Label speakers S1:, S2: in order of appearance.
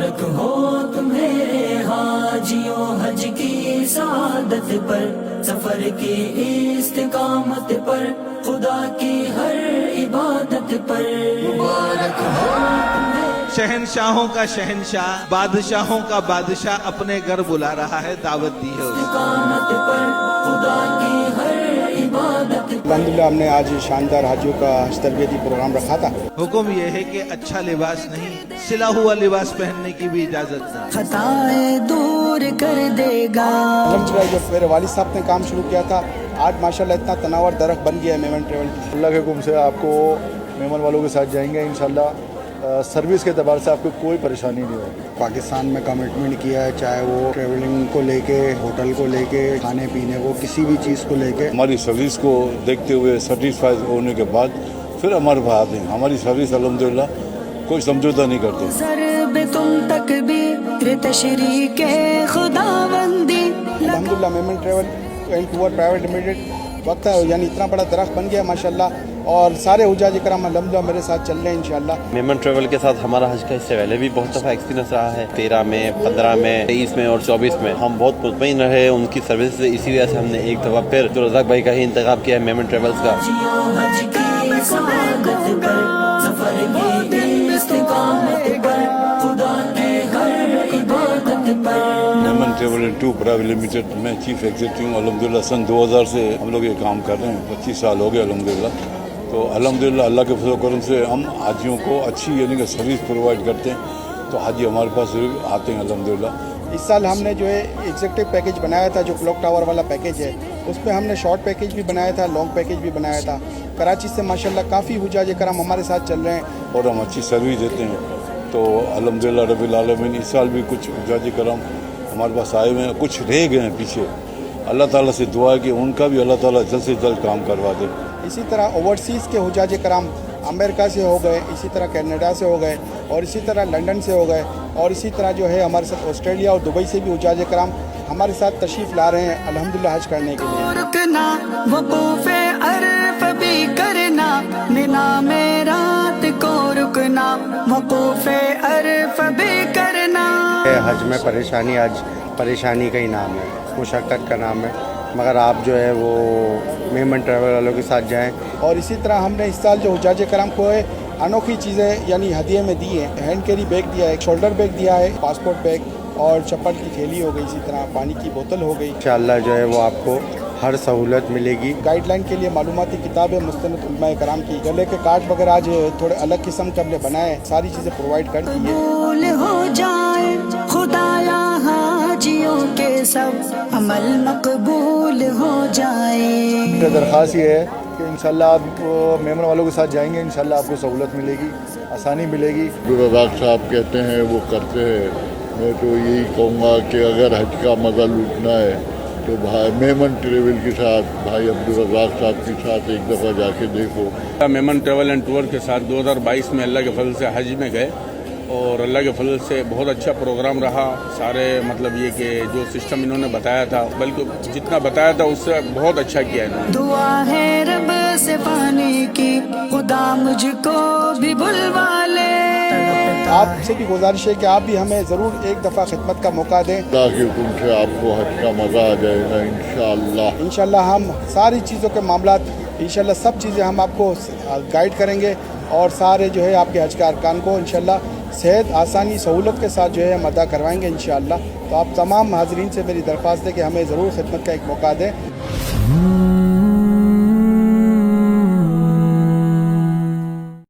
S1: مبارک ہو تمہیں حاجیوں حج کی سعادت پر، سفر کی استقامت پر، خدا کی ہر عبادت پر، مبارک ہو تمہیں۔
S2: شہنشاہوں کا شہنشاہ، بادشاہوں کا بادشاہ اپنے گھر بلا رہا ہے، دعوت دی ہے اسے۔
S1: استقامت پر، خدا کی ہر عبادت پر۔
S3: الحمدللہ ہم نے آج شاندار حاجیوں کا حج تربیتی پروگرام رکھا تھا۔
S2: حکم یہ ہے کہ اچھا لباس نہیں، سلا ہوا لباس پہننے کی بھی اجازت نہیں۔
S1: خطائیں دور کر دے گا۔
S3: الحمدللہ جو میرے والد صاحب نے کام شروع کیا تھا، آج ماشاءاللہ اتنا تناور درخت بن گیا ہے میمن ٹریول کی۔
S4: اللہ کے حکم سے آپ کو میمن والوں کے ساتھ جائیں گے انشاءاللہ۔ سروس کے اعتبار سے آپ کو کوئی پریشانی نہیں ہوگی۔
S3: پاکستان میں کمٹمنٹ کیا ہے، چاہے وہ ٹریولنگ کو لے کے، ہوٹل کو لے کے، کھانے پینے کو، کسی بھی چیز کو لے کے۔
S4: ہماری سروس کو دیکھتے ہوئے سیٹسفائی ہونے کے بعد پھر ہمارے پاس آتے ہیں۔ ہماری سروس الحمدللہ کوئی سمجھوتہ نہیں کرتے۔
S1: سرب تم تک بھی تشریح کے خداوندی۔
S3: الحمدللہ Memon travel and tour private limited وقت ہے، یعنی اتنا بڑا درخت بن گیا ماشاءاللہ، اور سارے حجاج کرام الحمدللہ میرے ساتھ چل رہے ہیں انشاءاللہ۔
S5: میمن ٹریول کے ساتھ ہمارا حج کا اس سے پہلے بھی بہت دفعہ ایکسپیرینس رہا ہے، 13 میں، 15 میں، 23 میں اور 24 میں ہم بہت مطمئن رہے ان کی سروس سے۔ اسی وجہ سے ہم نے ایک دفعہ پھر عبدالرزاق بھائی کا ہی انتخاب کیا ہے میمن ٹریولز کا۔
S1: حج کی سعادت پر، سفر کی استقامت پر، خدا کی ہر عبادت پر۔
S4: Memon travel and tour private limited میں چیف ایگزیکٹو ہوں الحمدللہ۔ سن 2000 سے ہم لوگ یہ کام کر رہے ہیں، 25 سال ہو گئے الحمدللہ۔ تو الحمدللہ اللہ کے فضل و کرم سے ہم حاجیوں کو اچھی یعنی کہ سروس پرووائڈ کرتے ہیں، تو حاجی ہمارے پاس آتے ہیں الحمدللہ۔
S3: اس سال ہم نے جو ہے ایگزیکٹو پیکیج بنایا تھا، جو کلوک ٹاور والا پیکیج ہے، اس میں ہم نے شارٹ پیکیج بھی بنایا تھا، لانگ پیکیج بھی بنایا تھا۔ کراچی سے ماشاءاللہ کافی حجاج کرام ہمارے ساتھ چل رہے ہیں،
S4: اور ہم اچھی سروس دیتے ہیں، تو الحمدللہ رب العالمین۔ اس سال بھی کچھ حجاج کرام ہمارے پاس آئے ہوئے ہیں، کچھ رہ گئے ہیں پیچھے۔ اللہ تعالیٰ سے دعا ہے کہ ان کا بھی اللہ تعالیٰ جلد سے جلد کام کروا دے۔
S3: اسی طرح اوورسیز کے حجاج کرام امریکہ سے ہو گئے، اسی طرح کینیڈا سے ہو گئے، اور اسی طرح لنڈن سے ہو گئے، اور اسی طرح جو ہے ہمارے ساتھ آسٹریلیا اور دبئی سے بھی حجاج کرام ہمارے ساتھ تشریف لا رہے ہیں الحمدللہ حج کرنے کے لیے۔
S1: رکنا وقوف عرف بھی کرنا، منا میں رات کو رکنا، وقوف عرف بھی کرنا۔
S6: حج میں پریشانی، آج پریشانی کا ہی نام ہے، مشقت کا نام ہے، مگر آپ جو ہے وہ میمن ٹریول والوں کے ساتھ جائیں۔
S3: اور اسی طرح ہم نے اس سال جو حجاج کرام کو ہے انوکھی چیزیں یعنی ہدیے میں دی ہیں۔ ہینڈ کیری بیگ دیا ہے، ایک شولڈر بیگ دیا ہے، پاسپورٹ بیگ اور چپل کی تھیلی ہو گئی، اسی طرح پانی کی بوتل ہو گئی۔
S6: انشاءاللہ جو ہے وہ آپ کو ہر سہولت ملے گی۔
S3: گائیڈ لائن کے لیے معلوماتی کتاب ہے مستند علماء کرام کی، گلے کے کارڈ وغیرہ آج تھوڑے الگ قسم کے ہم نے بنائے، ساری چیزیں پرووائڈ کر دی ہیں۔
S1: قبول ہو جائے خدایا حاجیوں کے سب عمل مقبول ہو جائے۔
S4: میرا درخواست یہ ہے کہ انشاءاللہ آپ میمن والوں کے ساتھ جائیں گے، انشاءاللہ آپ کو سہولت ملے گی، آسانی ملے گی۔
S7: عبدالرزاق صاحب کہتے ہیں وہ کرتے ہیں، میں تو یہی کہوں گا کہ اگر حج کا مزہ لوٹنا ہے تو بھائی میمن ٹریول کے ساتھ، بھائی عبدالرزاق صاحب کے ساتھ ایک دفعہ جا کے دیکھو۔
S8: میمن ٹریول اینڈ ٹور کے ساتھ 2022 میں اللہ کے فضل سے حج میں گئے، اور اللہ کے فضل سے بہت اچھا پروگرام رہا۔ سارے مطلب یہ کہ جو سسٹم انہوں نے بتایا تھا، بلکہ جتنا بتایا تھا اس سے بہت اچھا کیا انہوں نے۔
S1: دعا ہے رب سے پانے کی، خدا مجھ کو بھی بلوا لے۔
S3: آپ سے بھی گزارش ہے کہ آپ بھی ہمیں ضرور ایک دفعہ خدمت کا موقع دیں۔
S7: اللہ کے حکم سے آپ کو حج کا مزہ آ جائے گا انشاءاللہ۔
S3: انشاءاللہ ہم ساری چیزوں کے معاملات، انشاءاللہ سب چیزیں ہم آپ کو گائیڈ کریں گے، اور سارے جو ہے آپ کے حج کے ارکان کو انشاءاللہ صحت، آسانی، سہولت کے ساتھ جو ہے ہم ادا کروائیں گے انشاءاللہ۔ تو آپ تمام حاضرین سے میری درخواست ہے کہ ہمیں ضرور خدمت کا ایک موقع دیں۔